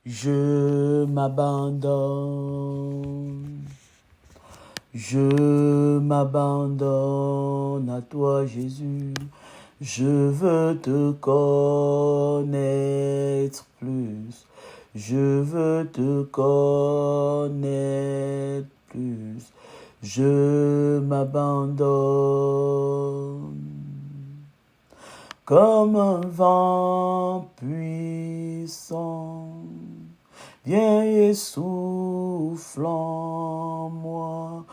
Je m'abandonne. Je m'abandonne à toi, Jésus. Je veux te connaître plus. Je veux te connaître plus. Je m'abandonne. Comme un vent puissant, viens et souffle en moi.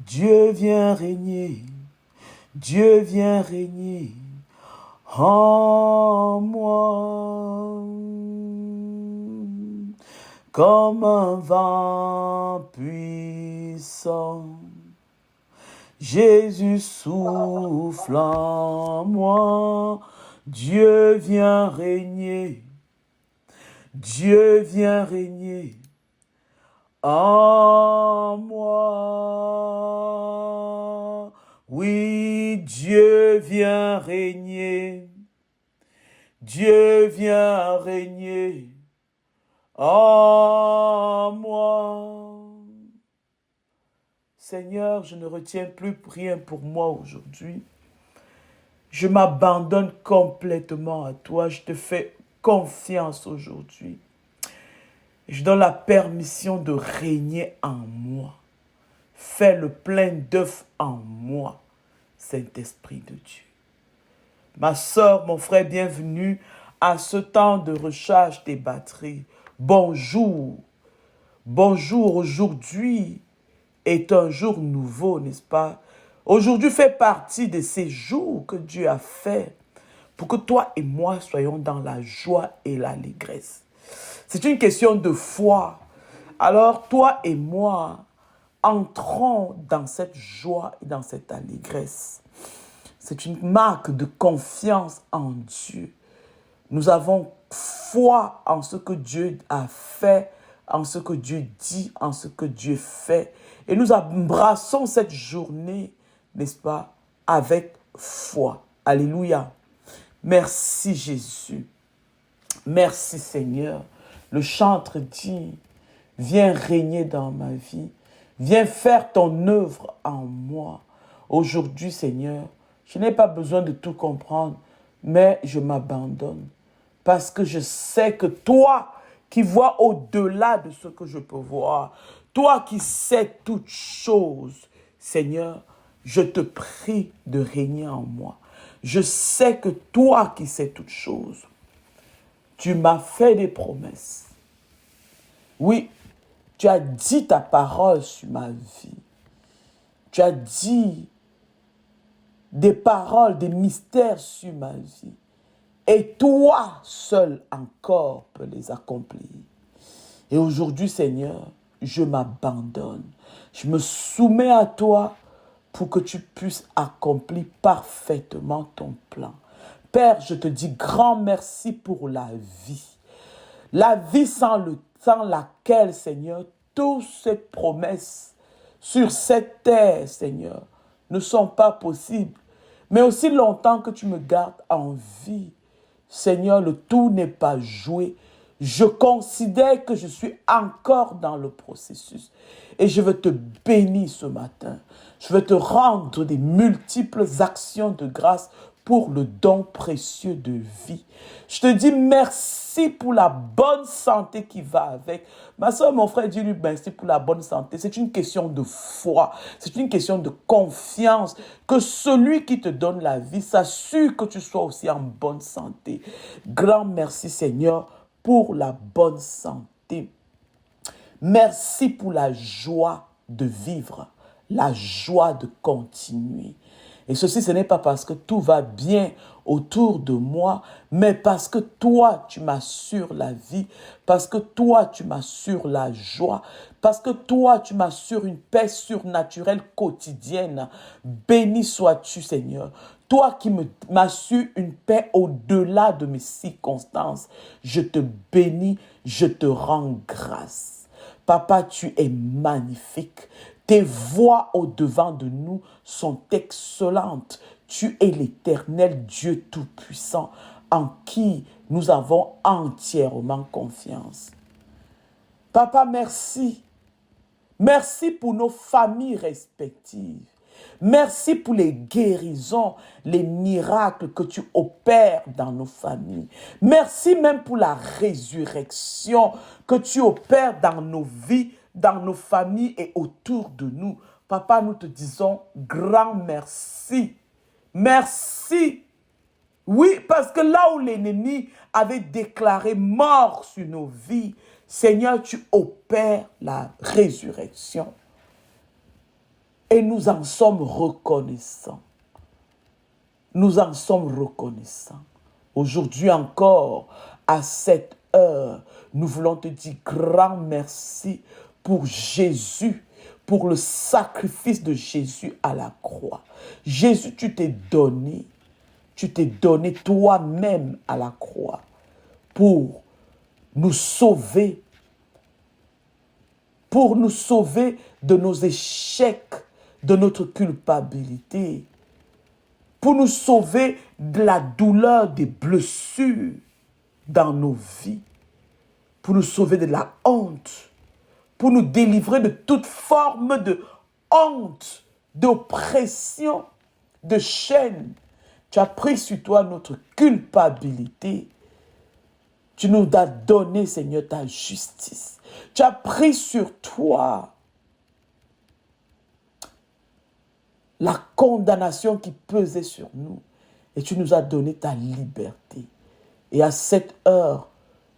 Dieu vient régner, Dieu vient régner en moi. Comme un vent puissant, Jésus souffle en moi. Dieu vient régner, Dieu vient régner en moi. Oui, Dieu vient régner, Dieu vient régner en moi. Seigneur, je ne retiens plus rien pour moi aujourd'hui. Je m'abandonne complètement à toi. Je te fais confiance aujourd'hui. Je donne la permission de régner en moi. Fais le plein d'œuvre en moi, Saint-Esprit de Dieu. Ma sœur, mon frère, bienvenue à ce temps de recharge des batteries. Bonjour. Bonjour, aujourd'hui est un jour nouveau, n'est-ce pas? Aujourd'hui fait partie de ces jours que Dieu a fait pour que toi et moi soyons dans la joie et l'allégresse. C'est une question de foi. Alors, toi et moi, entrons dans cette joie et dans cette allégresse. C'est une marque de confiance en Dieu. Nous avons foi en ce que Dieu a fait, en ce que Dieu dit, en ce que Dieu fait. Et nous embrassons cette journée, n'est-ce pas, avec foi. Alléluia. Merci Jésus. Merci Seigneur. Le chantre dit, viens régner dans ma vie. Viens faire ton œuvre en moi. Aujourd'hui Seigneur, je n'ai pas besoin de tout comprendre, mais je m'abandonne. Parce que je sais que toi qui vois au-delà de ce que je peux voir, toi qui sais toutes choses, Seigneur, je te prie de régner en moi. Je sais que toi qui sais toutes choses, tu m'as fait des promesses. Oui, tu as dit ta parole sur ma vie. Tu as dit des paroles, des mystères sur ma vie. Et toi seul encore peux les accomplir. Et aujourd'hui, Seigneur, je m'abandonne. Je me soumets à toi pour que tu puisses accomplir parfaitement ton plan. Père, je te dis grand merci pour la vie. La vie sans laquelle, Seigneur, toutes ces promesses sur cette terre, Seigneur, ne sont pas possibles. Mais aussi longtemps que tu me gardes en vie, Seigneur, le tout n'est pas joué. Je considère que je suis encore dans le processus. Et je veux te bénir ce matin. Je veux te rendre des multiples actions de grâce pour le don précieux de vie. Je te dis merci pour la bonne santé qui va avec. Ma soeur, mon frère, dis-lui merci pour la bonne santé. C'est une question de foi. C'est une question de confiance que celui qui te donne la vie s'assure que tu sois aussi en bonne santé. Grand merci, Seigneur, pour la bonne santé. Merci pour la joie de vivre, la joie de continuer. Et ceci, ce n'est pas parce que tout va bien autour de moi, mais parce que toi, tu m'assures la vie, parce que toi, tu m'assures la joie, parce que toi, tu m'assures une paix surnaturelle quotidienne. Béni sois-tu, Seigneur. Toi qui m'assures une paix au-delà de mes circonstances, je te bénis, je te rends grâce. Papa, tu es magnifique. Tes voies au-devant de nous sont excellentes. Tu es l'Éternel Dieu Tout-Puissant en qui nous avons entièrement confiance. Papa, merci. Merci pour nos familles respectives. Merci pour les guérisons, les miracles que tu opères dans nos familles. Merci même pour la résurrection que tu opères dans nos vies, dans nos familles et autour de nous. Papa, nous te disons grand merci. Merci. Oui, parce que là où l'ennemi avait déclaré mort sur nos vies, Seigneur, tu opères la résurrection. Et nous en sommes reconnaissants. Nous en sommes reconnaissants. Aujourd'hui encore, à cette heure, nous voulons te dire grand merci pour Jésus, pour le sacrifice de Jésus à la croix. Jésus, tu t'es donné toi-même à la croix pour nous sauver de nos échecs, de notre culpabilité, pour nous sauver de la douleur, des blessures dans nos vies, pour nous sauver de la honte, pour nous délivrer de toute forme de honte, d'oppression, de chaîne. Tu as pris sur toi notre culpabilité. Tu nous as donné, Seigneur, ta justice. Tu as pris sur toi la condamnation qui pesait sur nous. Et tu nous as donné ta liberté. Et à cette heure,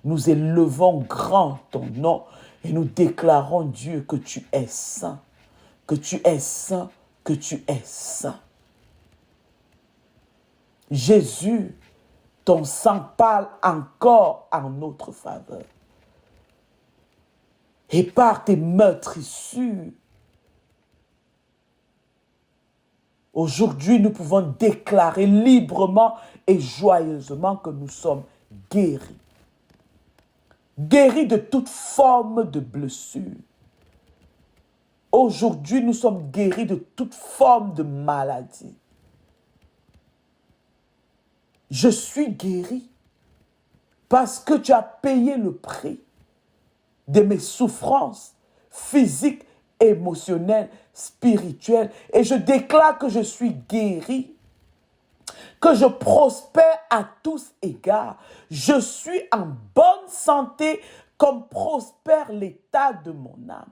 nous élevons grand ton nom et nous déclarons, Dieu, que tu es saint, que tu es saint, que tu es saint. Jésus, ton sang parle encore en notre faveur. Et par tes meurtrissures, aujourd'hui, nous pouvons déclarer librement et joyeusement que nous sommes guéris. Guéris de toute forme de blessure. Aujourd'hui, nous sommes guéris de toute forme de maladie. Je suis guéri parce que tu as payé le prix de mes souffrances physiques, émotionnelles, spirituelles. Et je déclare que je suis guéri, que je prospère à tous égards. Je suis en bonne santé comme prospère l'état de mon âme.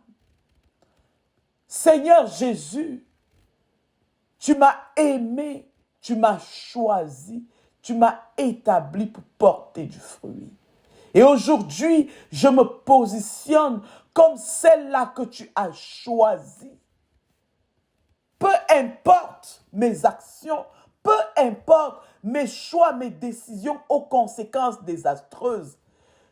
Seigneur Jésus, tu m'as aimé, tu m'as choisi, tu m'as établi pour porter du fruit. Et aujourd'hui, je me positionne comme celle-là que tu as choisie. Peu importe mes actions, peu importe mes choix, mes décisions aux conséquences désastreuses.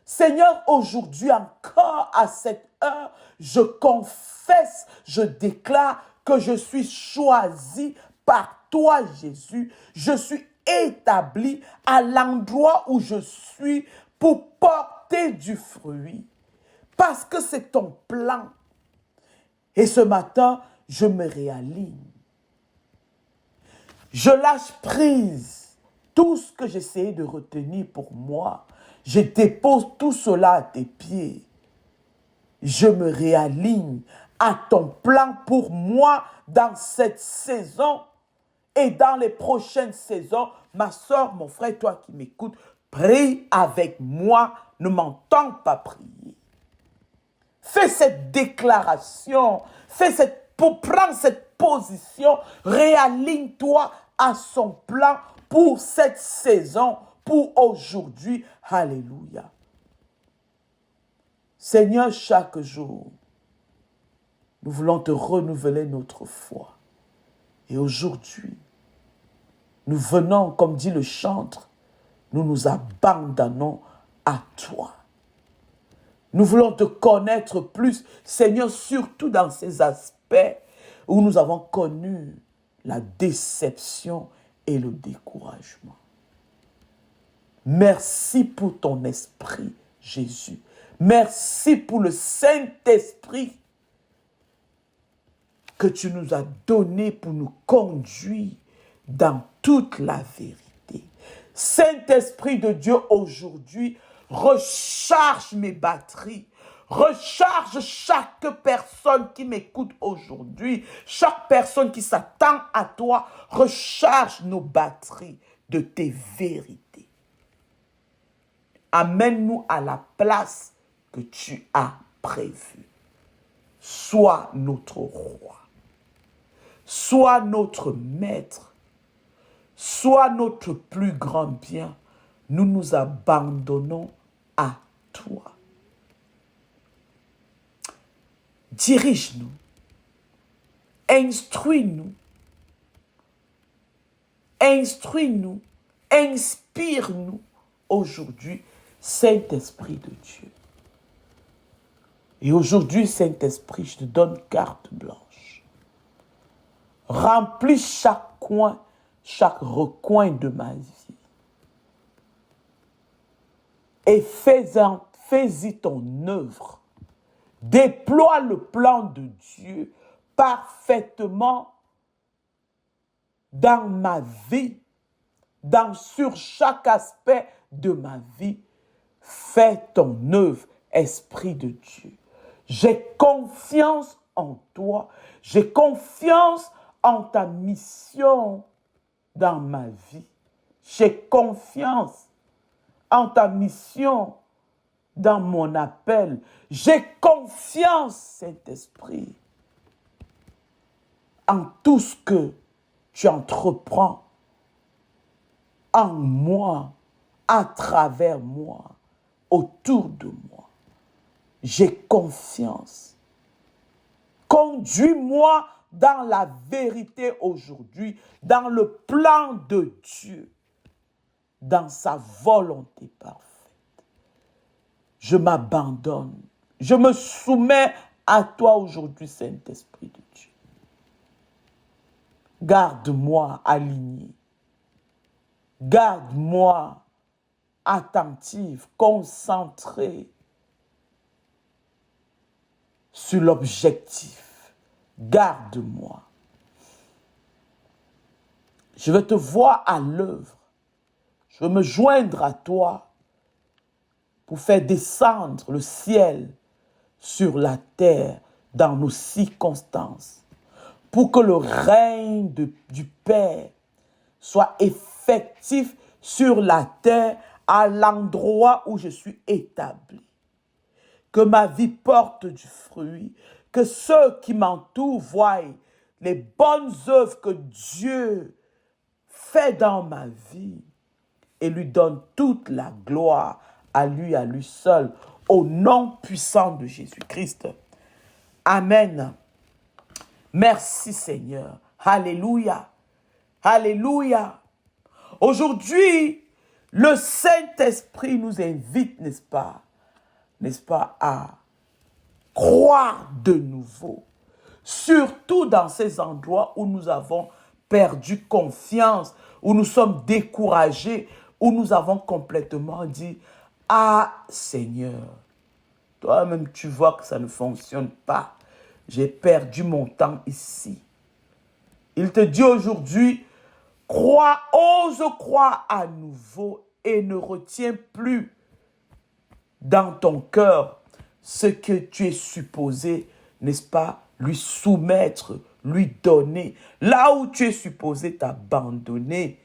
Seigneur, aujourd'hui encore à cette heure, je confesse, je déclare que je suis choisi par toi, Jésus. Je suis établi à l'endroit où je suis pour porter du fruit. Parce que c'est ton plan. Et ce matin, je me réaligne. Je lâche prise. Tout ce que j'essayais de retenir pour moi, je dépose tout cela à tes pieds. Je me réaligne à ton plan pour moi dans cette saison et dans les prochaines saisons. Ma soeur, mon frère, toi qui m'écoutes, prie avec moi, ne m'entends pas prier. Fais cette déclaration, prends cette position, réaligne-toi à son plan pour cette saison, pour aujourd'hui. Alléluia. Seigneur, chaque jour, nous voulons te renouveler notre foi. Et aujourd'hui, nous venons, comme dit le chantre, nous nous abandonnons à toi. Nous voulons te connaître plus, Seigneur, surtout dans ces aspects où nous avons connu la déception et le découragement. Merci pour ton esprit, Jésus. Merci pour le Saint-Esprit que tu nous as donné pour nous conduire dans toute la vérité. Saint-Esprit de Dieu, aujourd'hui, recharge mes batteries. Recharge chaque personne qui m'écoute aujourd'hui, chaque personne qui s'attend à toi, recharge nos batteries de tes vérités. Amène-nous à la place que tu as prévue. Sois notre roi, sois notre maître, sois notre plus grand bien. Nous nous abandonnons à toi. Dirige-nous, instruis-nous, inspire-nous aujourd'hui, Saint-Esprit de Dieu. Et aujourd'hui, Saint-Esprit, je te donne carte blanche. Remplis chaque coin, chaque recoin de ma vie. Et fais-y ton œuvre. Déploie le plan de Dieu parfaitement dans ma vie, sur chaque aspect de ma vie. Fais ton œuvre, Esprit de Dieu. J'ai confiance en toi. J'ai confiance en ta mission dans ma vie. J'ai confiance en ta mission dans mon appel. J'ai confiance, Saint-Esprit, en tout ce que tu entreprends en moi, à travers moi, autour de moi. J'ai confiance. Conduis-moi dans la vérité aujourd'hui, dans le plan de Dieu, dans sa volonté parfaite. Je m'abandonne. Je me soumets à toi aujourd'hui, Saint-Esprit de Dieu. Garde-moi aligné. Garde-moi attentive, concentrée sur l'objectif. Garde-moi. Je veux te voir à l'œuvre. Je veux me joindre à toi pour faire descendre le ciel sur la terre dans nos circonstances, pour que le règne du Père soit effectif sur la terre à l'endroit où je suis établi. Que ma vie porte du fruit, que ceux qui m'entourent voient les bonnes œuvres que Dieu fait dans ma vie et lui donne toute la gloire à lui seul, au nom puissant de Jésus-Christ. Amen. Merci Seigneur. Alléluia. Alléluia. Aujourd'hui, le Saint-Esprit nous invite, n'est-ce pas, à croire de nouveau. Surtout dans ces endroits où nous avons perdu confiance, où nous sommes découragés, où nous avons complètement dit, ah Seigneur, toi-même tu vois que ça ne fonctionne pas. J'ai perdu mon temps ici. Il te dit aujourd'hui, crois, ose croire à nouveau et ne retiens plus dans ton cœur ce que tu es supposé, n'est-ce pas, lui soumettre, lui donner. Là où tu es supposé t'abandonner,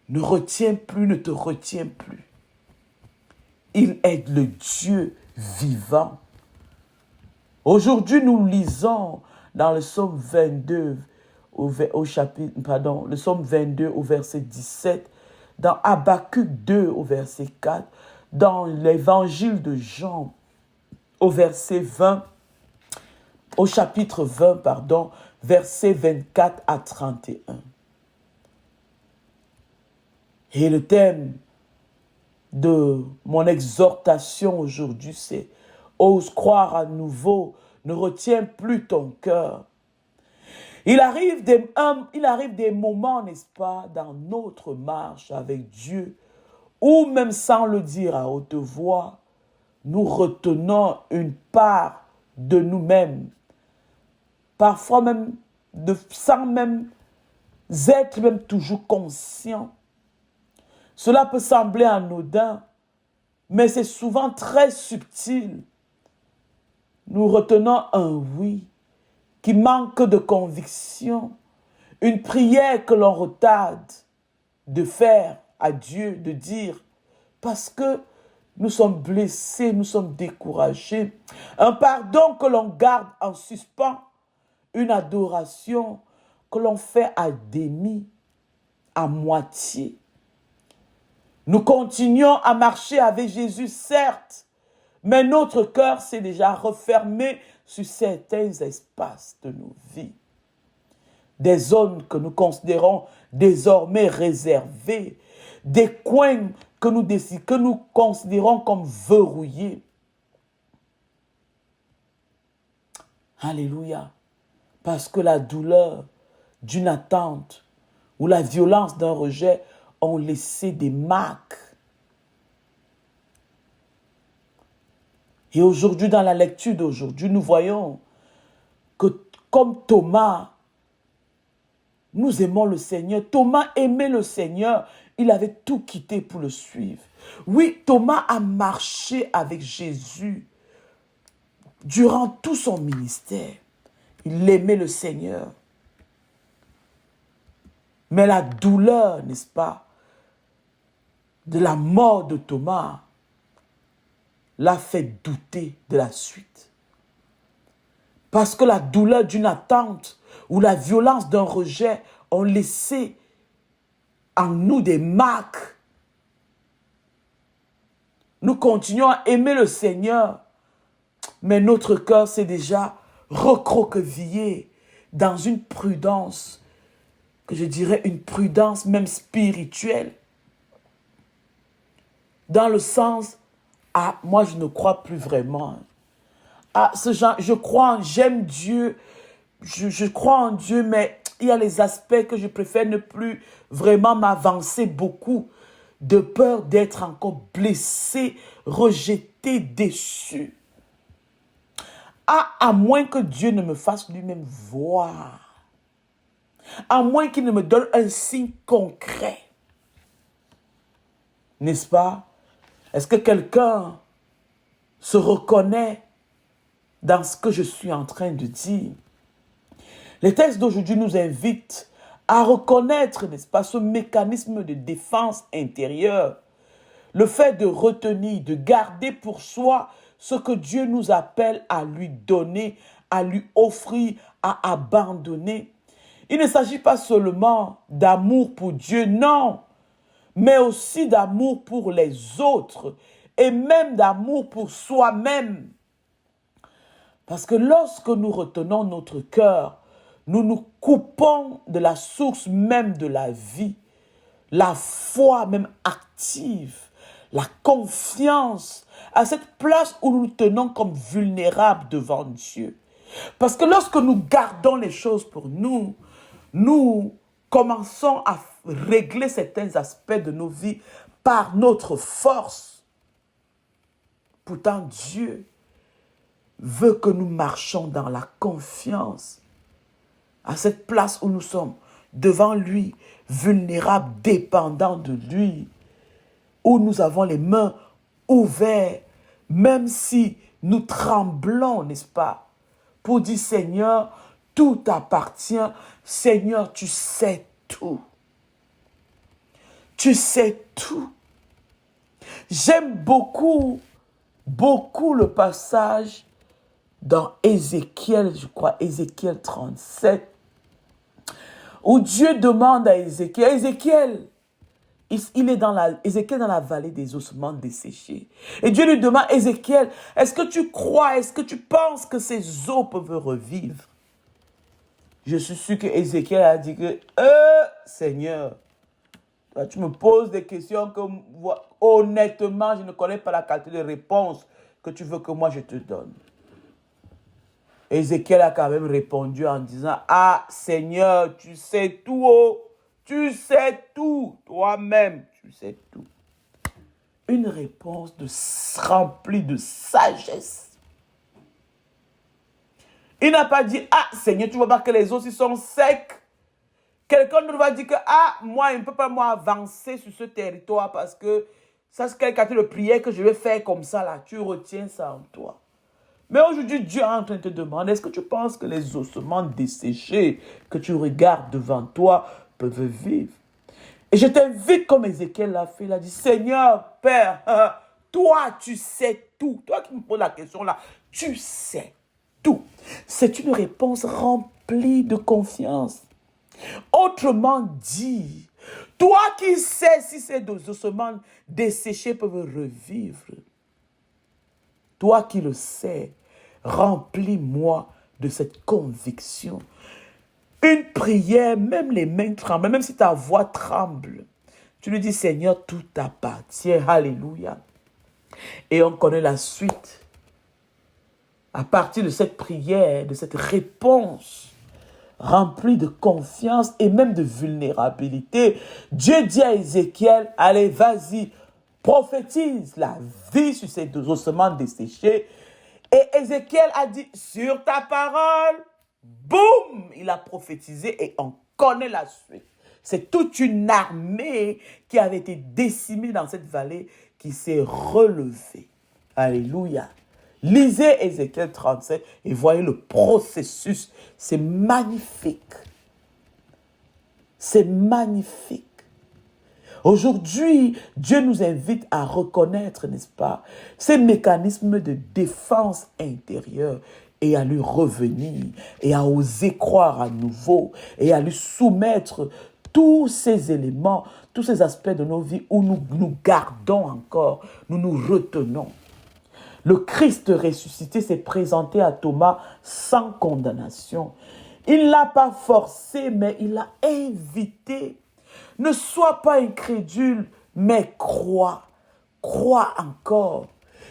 ne te retiens plus. Il est le Dieu vivant. Aujourd'hui, nous lisons dans le psaume 22, le psaume 22 au verset 17, dans Habacuc 2 au verset 4, dans l'évangile de Jean au verset 20, au chapitre 20, pardon, versets 24 à 31. Et le thème de mon exhortation aujourd'hui, c'est « Ose croire à nouveau, ne retiens plus ton cœur ». Il arrive des moments, n'est-ce pas, dans notre marche avec Dieu, où même sans le dire à haute voix, nous retenons une part de nous-mêmes, parfois même sans même être même toujours conscients. Cela peut sembler anodin, mais c'est souvent très subtil. Nous retenons un oui qui manque de conviction, une prière que l'on retarde de faire à Dieu, de dire, parce que nous sommes blessés, nous sommes découragés, un pardon que l'on garde en suspens, une adoration que l'on fait à demi, à moitié. Nous continuons à marcher avec Jésus, certes, mais notre cœur s'est déjà refermé sur certains espaces de nos vies. Des zones que nous considérons désormais réservées, des coins que nous considérons comme verrouillés. Alléluia. Parce que la douleur d'une attente ou la violence d'un rejet ont laissé des marques. Et aujourd'hui, dans la lecture d'aujourd'hui, nous voyons que comme Thomas, nous aimons le Seigneur. Thomas aimait le Seigneur. Il avait tout quitté pour le suivre. Oui, Thomas a marché avec Jésus durant tout son ministère. Il aimait le Seigneur. Mais la douleur, n'est-ce pas, de la mort de Thomas l'a fait douter de la suite. Parce que la douleur d'une attente ou la violence d'un rejet ont laissé en nous des marques. Nous continuons à aimer le Seigneur, mais notre cœur s'est déjà recroquevillé dans une prudence, que je dirais une prudence même spirituelle. Dans le sens, ah, moi je ne crois plus vraiment. Ah, ce genre, j'aime Dieu, je crois en Dieu, mais il y a les aspects que je préfère ne plus vraiment m'avancer beaucoup, de peur d'être encore blessé, rejeté, déçu. Ah, à moins que Dieu ne me fasse lui-même voir, à moins qu'il ne me donne un signe concret. N'est-ce pas? Est-ce que quelqu'un se reconnaît dans ce que je suis en train de dire? Les textes d'aujourd'hui nous invitent à reconnaître, n'est-ce pas, ce mécanisme de défense intérieure. Le fait de retenir, de garder pour soi ce que Dieu nous appelle à lui donner, à lui offrir, à abandonner. Il ne s'agit pas seulement d'amour pour Dieu, non, mais aussi d'amour pour les autres et même d'amour pour soi-même. Parce que lorsque nous retenons notre cœur, nous nous coupons de la source même de la vie, la foi même active, la confiance, à cette place où nous nous tenons comme vulnérables devant Dieu. Parce que lorsque nous gardons les choses pour nous, nous commençons à régler certains aspects de nos vies par notre force. Pourtant, Dieu veut que nous marchions dans la confiance, à cette place où nous sommes, devant lui, vulnérables, dépendants de lui, où nous avons les mains ouvertes, même si nous tremblons, n'est-ce pas, pour dire, Seigneur, tout t'appartient. Seigneur, tu sais tout. Tu sais tout. J'aime beaucoup, beaucoup le passage dans Ézéchiel, je crois, Ézéchiel 37, où Dieu demande à Ézéchiel, Ézéchiel est dans la vallée des ossements desséchés. Et Dieu lui demande, Ézéchiel, est-ce que tu crois, est-ce que tu penses que ces os peuvent revivre? Je suis sûr que Ézéchiel a dit que, Seigneur, toi, tu me poses des questions que, honnêtement, je ne connais pas la qualité de réponse que tu veux que moi je te donne. Ézéchiel a quand même répondu en disant, ah Seigneur, tu sais tout, oh, tu sais tout, toi-même, tu sais tout. Une réponse remplie de sagesse. Il n'a pas dit, ah Seigneur, tu vois pas que les os ils sont secs. Quelqu'un ne va dire que, ah, moi, je ne peux pas avancer sur ce territoire parce que Ça, c'est quelle quantité de prière que je vais faire comme ça, là. Tu retiens ça en toi. Mais aujourd'hui, Dieu est en train de te demander, est-ce que tu penses que les ossements desséchés que tu regardes devant toi peuvent vivre? Et je t'invite, comme Ézéchiel l'a fait, il a dit, Seigneur, Père, toi, tu sais tout. Toi qui me poses la question là, tu sais tout. C'est une réponse remplie de confiance. Autrement dit, toi qui sais si ces ossements desséchés peuvent revivre, toi qui le sais, remplis-moi de cette conviction. Une prière, même les mains tremblent, même si ta voix tremble, tu lui dis, Seigneur, tout t'appartient. Alléluia. Et on connaît la suite. À partir de cette prière, de cette réponse remplie de confiance et même de vulnérabilité, Dieu dit à Ézéchiel, allez, vas-y, prophétise la vie sur ces deux ossements desséchés. Et Ézéchiel a dit, sur ta parole, boum, il a prophétisé et on connaît la suite. C'est toute une armée qui avait été décimée dans cette vallée qui s'est relevée. Alléluia. Lisez Ézéchiel 37 et voyez le processus. C'est magnifique. C'est magnifique. Aujourd'hui, Dieu nous invite à reconnaître, n'est-ce pas, ces mécanismes de défense intérieure et à lui revenir et à oser croire à nouveau et à lui soumettre tous ces éléments, tous ces aspects de nos vies où nous gardons encore, nous nous retenons. Le Christ ressuscité s'est présenté à Thomas sans condamnation. Il ne l'a pas forcé, mais il l'a invité. Ne sois pas incrédule, mais crois. Crois encore.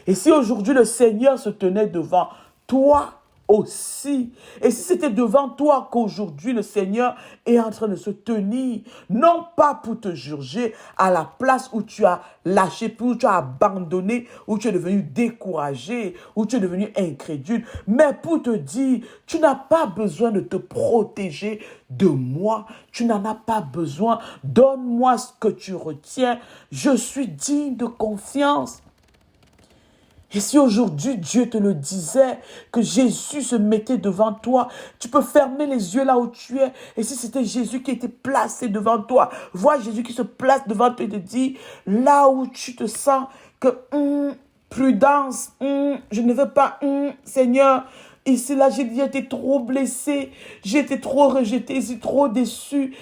Et si aujourd'hui le Seigneur se tenait devant toi aussi, et si c'était devant toi qu'aujourd'hui le Seigneur est en train de se tenir, non pas pour te juger à la place où tu as lâché, où tu as abandonné, où tu es devenu découragé, où tu es devenu incrédule, mais pour te dire, tu n'as pas besoin de te protéger de moi, tu n'en as pas besoin, donne-moi ce que tu retiens, je suis digne de confiance. Et si aujourd'hui Dieu te le disait, que Jésus se mettait devant toi, tu peux fermer les yeux là où tu es. Et si c'était Jésus qui était placé devant toi, vois Jésus qui se place devant toi et te dit, là où tu te sens que prudence, je ne veux pas, Seigneur, ici là j'ai été trop blessé, j'ai été trop rejeté, j'ai été trop déçu.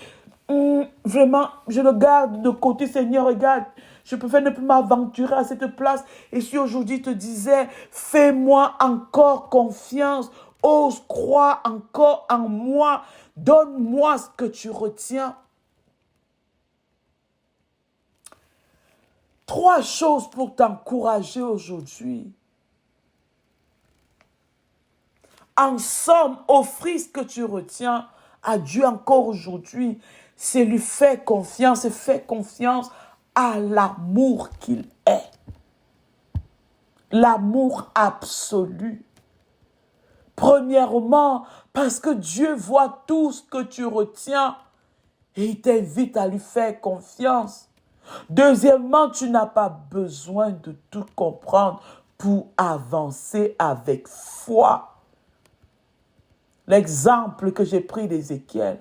Vraiment, je le garde de côté, Seigneur, regarde. Je préfère ne plus m'aventurer à cette place. Et si aujourd'hui te disais, fais-moi encore confiance, ose croire encore en moi, donne-moi ce que tu retiens. 3 choses pour t'encourager aujourd'hui. En somme, offrir ce que tu retiens à Dieu encore aujourd'hui, c'est lui faire confiance et faire confiance à l'amour qu'il est. L'amour absolu. Premièrement, parce que Dieu voit tout ce que tu retiens et il t'invite à lui faire confiance. Deuxièmement, tu n'as pas besoin de tout comprendre pour avancer avec foi. L'exemple que j'ai pris d'Ézéchiel,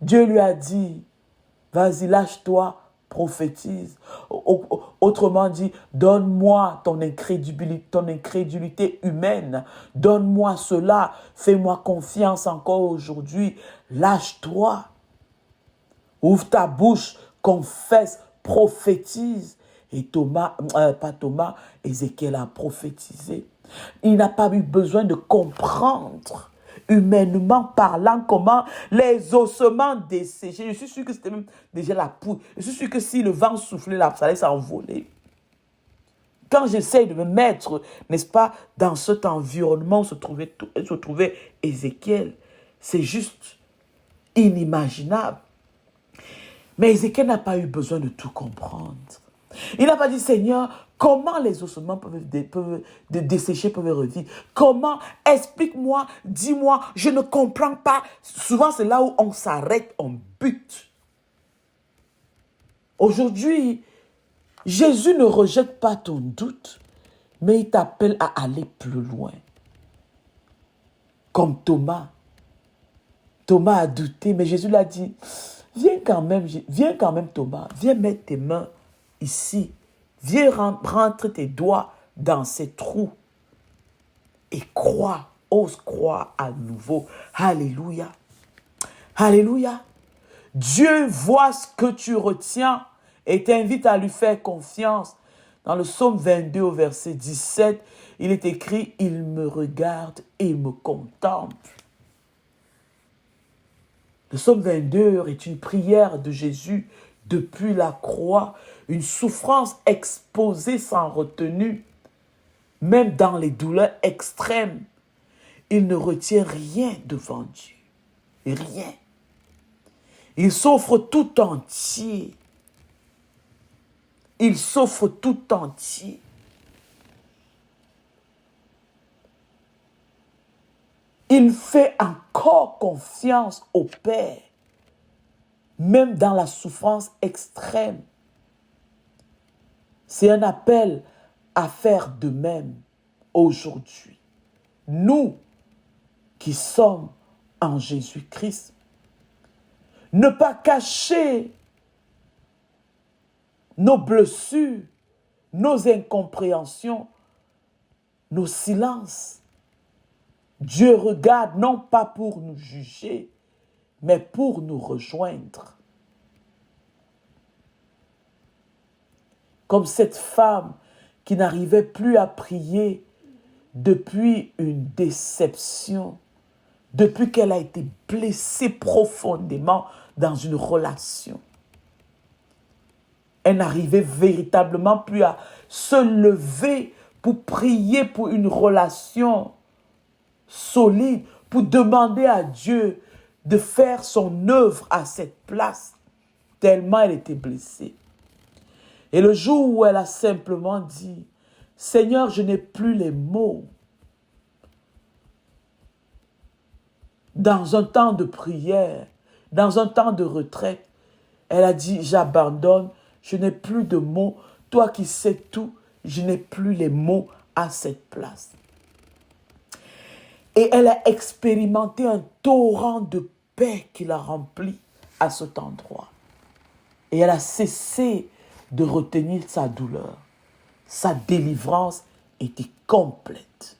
Dieu lui a dit, vas-y, lâche-toi, prophétise. Autrement dit, donne-moi ton incrédulité humaine. Donne-moi cela. Fais-moi confiance encore aujourd'hui. Lâche-toi. Ouvre ta bouche, confesse, prophétise. Et Ézéchiel a prophétisé. Il n'a pas eu besoin de comprendre, humainement parlant, comment les ossements desséchés. Je suis sûr que c'était même déjà la poudre. Je suis sûr que si le vent soufflait là, ça allait s'envoler. Quand j'essaye de me mettre, n'est-ce pas, dans cet environnement où se trouvait Ézéchiel, c'est juste inimaginable. Mais Ézéchiel n'a pas eu besoin de tout comprendre. Il n'a pas dit, Seigneur, comment les ossements desséchés peuvent revivre? Comment? Explique-moi, dis-moi, je ne comprends pas. Souvent, c'est là où on s'arrête, on bute. Aujourd'hui, Jésus ne rejette pas ton doute, mais il t'appelle à aller plus loin. Comme Thomas. Thomas a douté, mais Jésus l'a dit, viens quand même Thomas, viens mettre tes mains ici. Viens rentrer tes doigts dans ces trous. Et crois, ose croire à nouveau. Alléluia. Alléluia. Dieu voit ce que tu retiens et t'invite à lui faire confiance. Dans le psaume 22 au verset 17, il est écrit, il me regarde et me contemple. Le psaume 22 est une prière de Jésus depuis la croix, une souffrance exposée sans retenue, même dans les douleurs extrêmes. Il ne retient rien devant Dieu. Rien. Il s'offre tout entier. Il s'offre tout entier. Il fait encore confiance au Père, même dans la souffrance extrême. C'est un appel à faire de même aujourd'hui. Nous qui sommes en Jésus-Christ, ne pas cacher nos blessures, nos incompréhensions, nos silences. Dieu regarde non pas pour nous juger, mais pour nous rejoindre. Comme cette femme qui n'arrivait plus à prier depuis une déception, depuis qu'elle a été blessée profondément dans une relation. Elle n'arrivait véritablement plus à se lever pour prier pour une relation solide, pour demander à Dieu de faire son œuvre à cette place, tellement elle était blessée. Et le jour où elle a simplement dit, « Seigneur, je n'ai plus les mots. » Dans un temps de prière, dans un temps de retraite, elle a dit, « J'abandonne, je n'ai plus de mots. Toi qui sais tout, je n'ai plus les mots à cette place. » Et elle a expérimenté un torrent de paix qui l'a rempli à cet endroit. Et elle a cessé de retenir sa douleur. Sa délivrance était complète.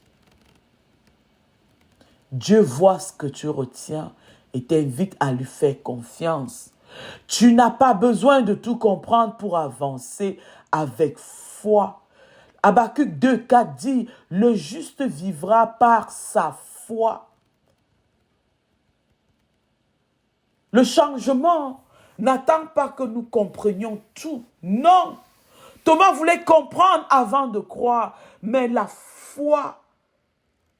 Dieu voit ce que tu retiens et t'invite à lui faire confiance. Tu n'as pas besoin de tout comprendre pour avancer avec foi. Habakkuk 2,4 dit, « Le juste vivra par sa foi. » Le changement n'attend pas que nous comprenions tout. Non. Thomas voulait comprendre avant de croire, mais la foi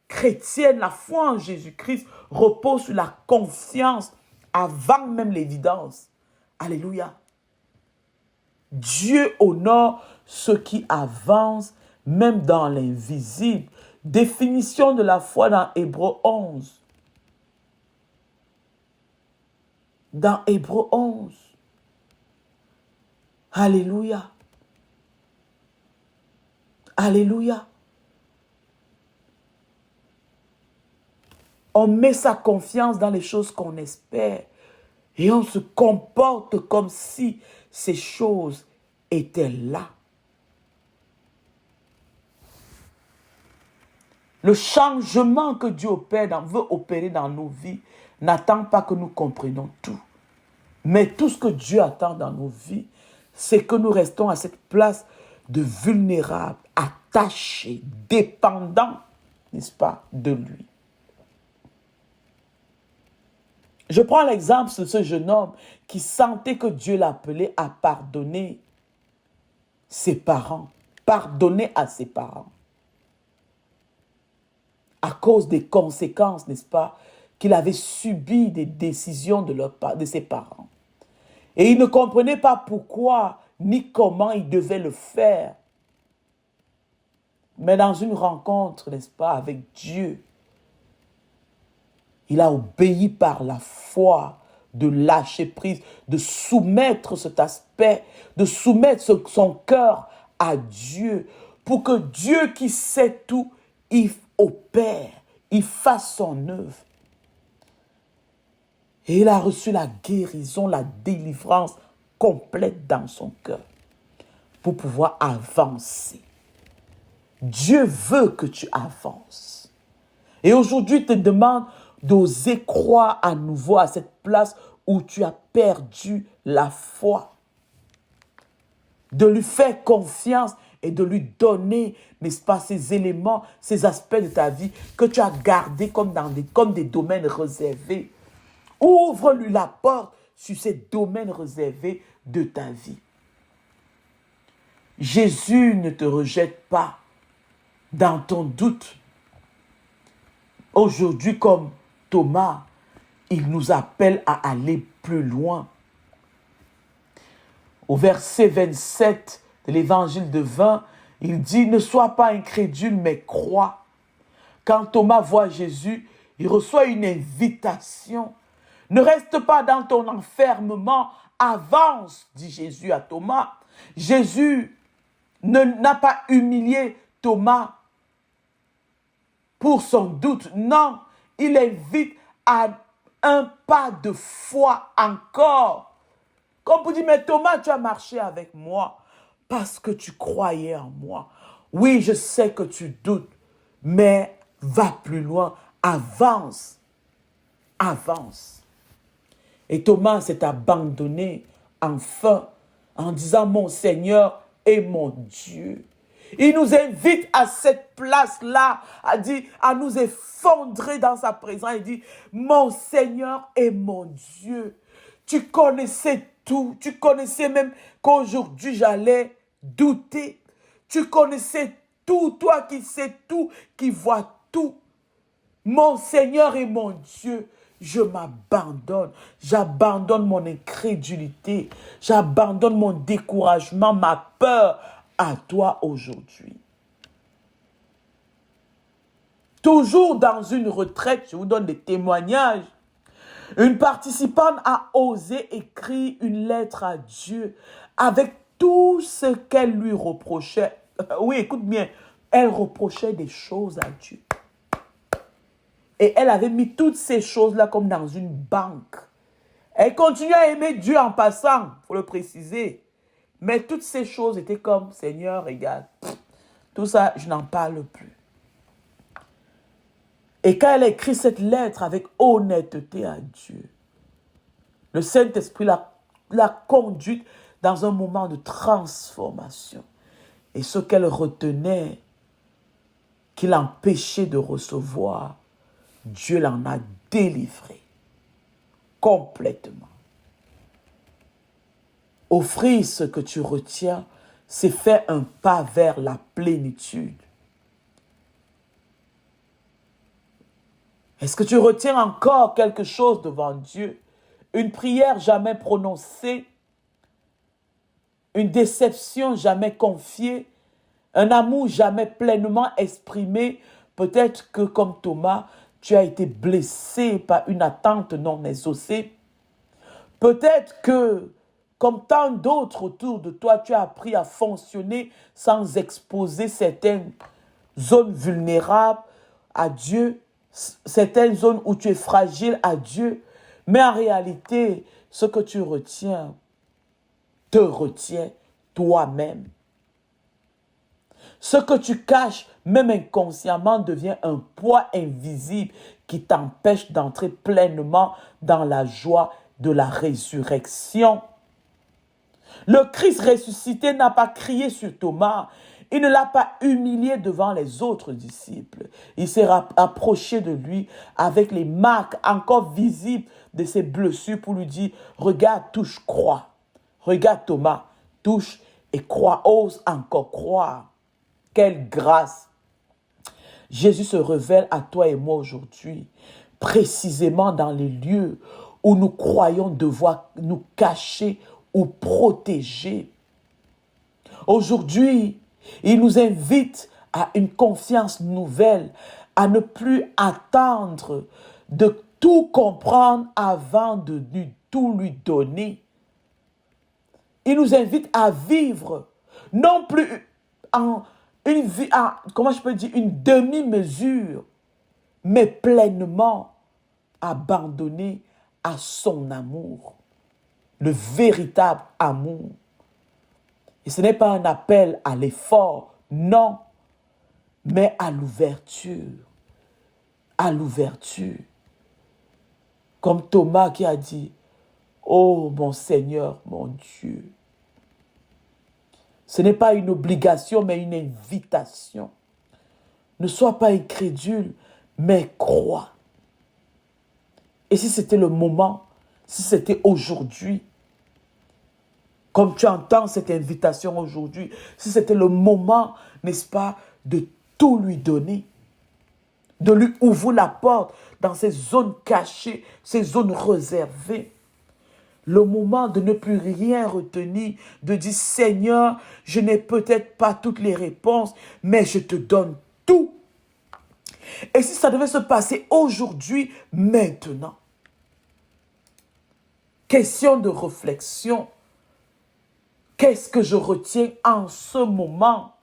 chrétienne, la foi en Jésus-Christ repose sur la confiance avant même l'évidence. Alléluia. Dieu honore ceux qui avancent même dans l'invisible. Définition de la foi dans Hébreux 11. Dans Hébreux 11. Alléluia. Alléluia. On met sa confiance dans les choses qu'on espère et on se comporte comme si ces choses étaient là. Le changement que Dieu veut opérer dans nos vies n'attend pas que nous comprenions tout. Mais tout ce que Dieu attend dans nos vies, c'est que nous restons à cette place de vulnérables, attachés, dépendants, n'est-ce pas, de lui. Je prends l'exemple de ce jeune homme qui sentait que Dieu l'appelait à pardonner ses parents, pardonner à ses parents. À cause des conséquences, n'est-ce pas, qu'il avait subi des décisions de ses parents. Et il ne comprenait pas pourquoi ni comment il devait le faire. Mais dans une rencontre, n'est-ce pas, avec Dieu, il a obéi par la foi de lâcher prise, de soumettre cet aspect, de soumettre son cœur à Dieu, pour que Dieu qui sait tout, il opère, il fasse son œuvre. Et il a reçu la guérison, la délivrance complète dans son cœur pour pouvoir avancer. Dieu veut que tu avances. Et aujourd'hui, il te demande d'oser croire à nouveau à cette place où tu as perdu la foi. De lui faire confiance et de lui donner, n'est-ce pas, ces éléments, ces aspects de ta vie que tu as gardés comme des domaines réservés. Ouvre-lui la porte sur ces domaines réservés de ta vie. Jésus ne te rejette pas dans ton doute. Aujourd'hui, comme Thomas, il nous appelle à aller plus loin. Au verset 27 de l'évangile de 20, il dit « Ne sois pas incrédule, mais crois ». Quand Thomas voit Jésus, il reçoit une invitation. « Ne reste pas dans ton enfermement, avance », dit Jésus à Thomas. Jésus n'a pas humilié Thomas pour son doute. Non, il invite à un pas de foi encore. Comme pour dire, mais Thomas, tu as marché avec moi parce que tu croyais en moi. Oui, je sais que tu doutes, mais va plus loin, avance, avance. Et Thomas s'est abandonné enfin en disant, mon Seigneur et mon Dieu. Il nous invite à cette place-là, à nous effondrer dans sa présence. Il dit, mon Seigneur et mon Dieu. Tu connaissais tout. Tu connaissais même qu'aujourd'hui j'allais douter. Tu connaissais tout. Toi qui sais tout, qui vois tout. Mon Seigneur et mon Dieu, je m'abandonne. J'abandonne mon incrédulité. J'abandonne mon découragement, ma peur à toi aujourd'hui. Toujours dans une retraite, je vous donne des témoignages. Une participante a osé écrire une lettre à Dieu avec tout ce qu'elle lui reprochait. Oui, écoute bien, elle reprochait des choses à Dieu. Et elle avait mis toutes ces choses-là comme dans une banque. Elle continuait à aimer Dieu en passant, il faut le préciser. Mais toutes ces choses étaient comme, Seigneur, regarde, tout ça, je n'en parle plus. Et quand elle a écrit cette lettre avec honnêteté à Dieu, le Saint-Esprit l'a conduite dans un moment de transformation. Et ce qu'elle retenait, qui l'empêchait de recevoir, Dieu l'en a délivré complètement. Offrir ce que tu retiens, c'est faire un pas vers la plénitude. Est-ce que tu retiens encore quelque chose devant Dieu? Une prière jamais prononcée, une déception jamais confiée, un amour jamais pleinement exprimé. Peut-être que comme Thomas, tu as été blessé par une attente non exaucée. Peut-être que comme tant d'autres autour de toi, tu as appris à fonctionner sans exposer certaines zones vulnérables à Dieu, certaines zones où tu es fragile à Dieu. Mais en réalité, ce que tu retiens, te retient toi-même. Ce que tu caches, même inconsciemment, devient un poids invisible qui t'empêche d'entrer pleinement dans la joie de la résurrection. Le Christ ressuscité n'a pas crié sur Thomas. Il ne l'a pas humilié devant les autres disciples. Il s'est approché de lui avec les marques encore visibles de ses blessures pour lui dire, regarde, touche, crois. Regarde Thomas, touche et crois, ose encore croire. Quelle grâce! Jésus se révèle à toi et moi aujourd'hui, précisément dans les lieux où nous croyons devoir nous cacher ou protéger. Aujourd'hui, il nous invite à une confiance nouvelle, à ne plus attendre de tout comprendre avant de lui tout lui donner. Il nous invite à vivre, non plus en une vie, comment je peux dire, une demi-mesure, mais pleinement abandonné à son amour, le véritable amour. Et ce n'est pas un appel à l'effort, non, mais à l'ouverture. À l'ouverture. Comme Thomas qui a dit, « Oh mon Seigneur, mon Dieu ». Ce n'est pas une obligation, mais une invitation. Ne sois pas incrédule, mais crois. Et si c'était le moment, si c'était aujourd'hui, comme tu entends cette invitation aujourd'hui, si c'était le moment, n'est-ce pas, de tout lui donner, de lui ouvrir la porte dans ces zones cachées, ces zones réservées, le moment de ne plus rien retenir, de dire, Seigneur, je n'ai peut-être pas toutes les réponses, mais je te donne tout. Et si ça devait se passer aujourd'hui, maintenant, question de réflexion, qu'est-ce que je retiens en ce moment?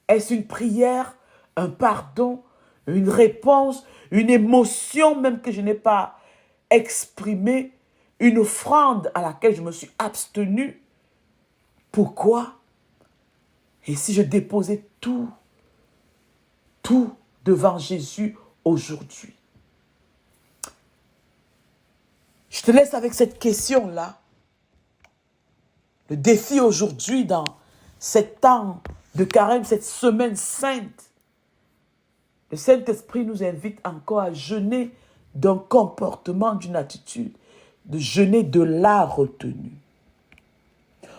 Est-ce une prière, un pardon, une réponse, une émotion même que je n'ai pas exprimée, une offrande à laquelle je me suis abstenu? Pourquoi? Et si je déposais tout devant Jésus aujourd'hui? Je te laisse avec cette question-là. Le défi aujourd'hui dans cet temps de carême, cette semaine sainte, le Saint-Esprit nous invite encore à jeûner d'un comportement, d'une attitude, de jeûner de la retenue.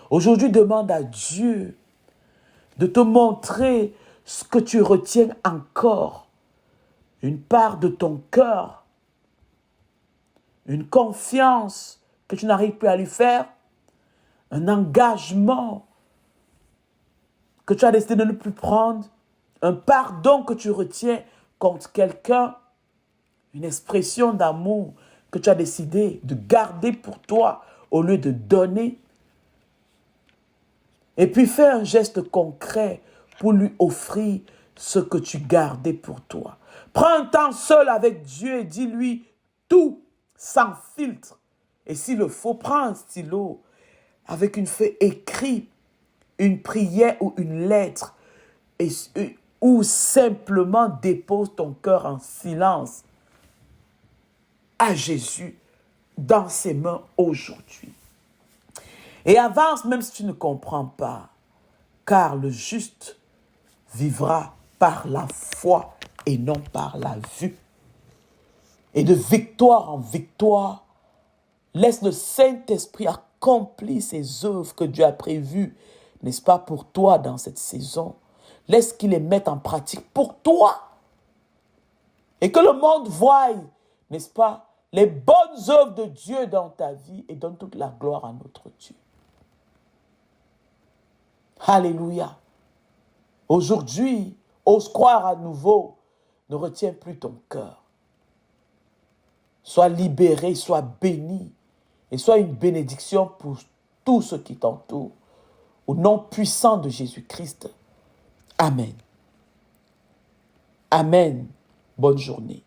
Aujourd'hui, demande à Dieu de te montrer ce que tu retiens encore, une part de ton cœur, une confiance que tu n'arrives plus à lui faire, un engagement que tu as décidé de ne plus prendre, un pardon que tu retiens contre quelqu'un, une expression d'amour que tu as décidé de garder pour toi au lieu de donner. Et puis fais un geste concret pour lui offrir ce que tu gardais pour toi. Prends un temps seul avec Dieu et dis-lui tout sans filtre. Et s'il le faut, prends un stylo avec une feuille écrite, une prière ou une lettre, ou simplement dépose ton cœur en silence à Jésus dans ses mains aujourd'hui. Et avance même si tu ne comprends pas, car le juste vivra par la foi et non par la vue. Et de victoire en victoire, laisse le Saint-Esprit accomplir ses œuvres que Dieu a prévues, n'est-ce pas, pour toi dans cette saison. Laisse qu'il les mette en pratique pour toi. Et que le monde voie, n'est-ce pas, les bonnes œuvres de Dieu dans ta vie et donne toute la gloire à notre Dieu. Alléluia. Aujourd'hui, ose croire à nouveau, ne retiens plus ton cœur. Sois libéré, sois béni et sois une bénédiction pour tous ceux qui t'entourent. Au nom puissant de Jésus-Christ. Amen. Amen. Bonne journée.